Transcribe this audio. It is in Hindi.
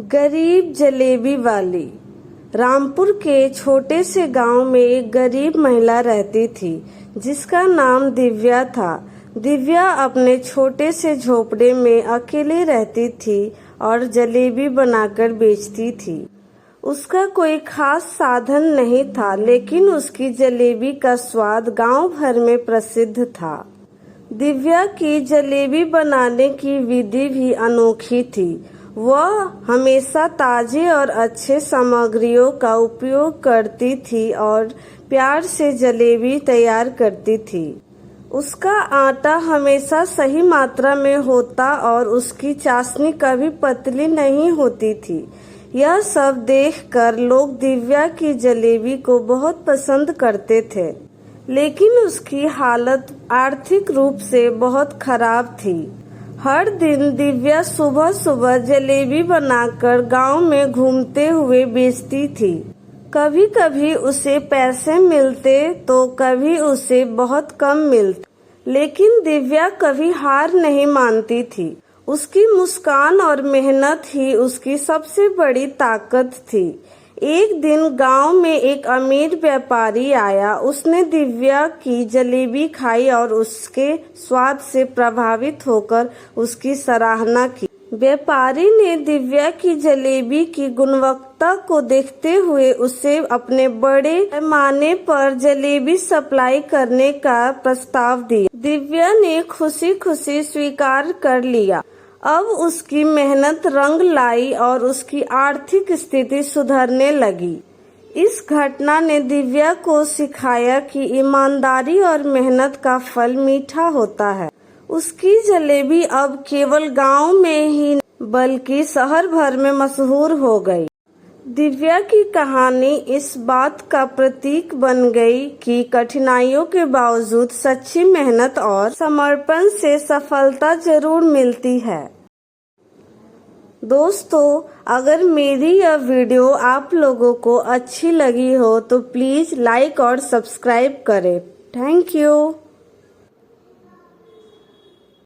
गरीब जलेबी वाली। रामपुर के छोटे से गांव में एक गरीब महिला रहती थी जिसका नाम दिव्या था। दिव्या अपने छोटे से झोपड़े में अकेले रहती थी और जलेबी बनाकर बेचती थी। उसका कोई खास साधन नहीं था, लेकिन उसकी जलेबी का स्वाद गांव भर में प्रसिद्ध था। दिव्या की जलेबी बनाने की विधि भी अनोखी थी। वह हमेशा ताजे और अच्छे सामग्रियों का उपयोग करती थी और प्यार से जलेबी तैयार करती थी। उसका आटा हमेशा सही मात्रा में होता और उसकी चाशनी कभी पतली नहीं होती थी। यह सब देखकर लोग दिव्या की जलेबी को बहुत पसंद करते थे, लेकिन उसकी हालत आर्थिक रूप से बहुत खराब थी। हर दिन दिव्या सुबह सुबह जलेबी बनाकर गांव में घूमते हुए बेचती थी। कभी कभी उसे पैसे मिलते तो कभी उसे बहुत कम मिलते, लेकिन दिव्या कभी हार नहीं मानती थी। उसकी मुस्कान और मेहनत ही उसकी सबसे बड़ी ताकत थी। एक दिन गांव में एक अमीर व्यापारी आया। उसने दिव्या की जलेबी खाई और उसके स्वाद से प्रभावित होकर उसकी सराहना की। व्यापारी ने दिव्या की जलेबी की गुणवत्ता को देखते हुए उसे अपने बड़े पैमाने पर जलेबी सप्लाई करने का प्रस्ताव दिया। दिव्या ने खुशी खुशी स्वीकार कर लिया। अब उसकी मेहनत रंग लाई और उसकी आर्थिक स्थिति सुधरने लगी। इस घटना ने दिव्या को सिखाया कि ईमानदारी और मेहनत का फल मीठा होता है। उसकी जलेबी अब केवल गांव में ही बल्कि शहर भर में मशहूर हो गई। दिव्या की कहानी इस बात का प्रतीक बन गई कि कठिनाइयों के बावजूद सच्ची मेहनत और समर्पण से सफलता जरूर मिलती है। दोस्तों, अगर मेरी यह वीडियो आप लोगों को अच्छी लगी हो तो प्लीज लाइक और सब्सक्राइब करें। Thank you.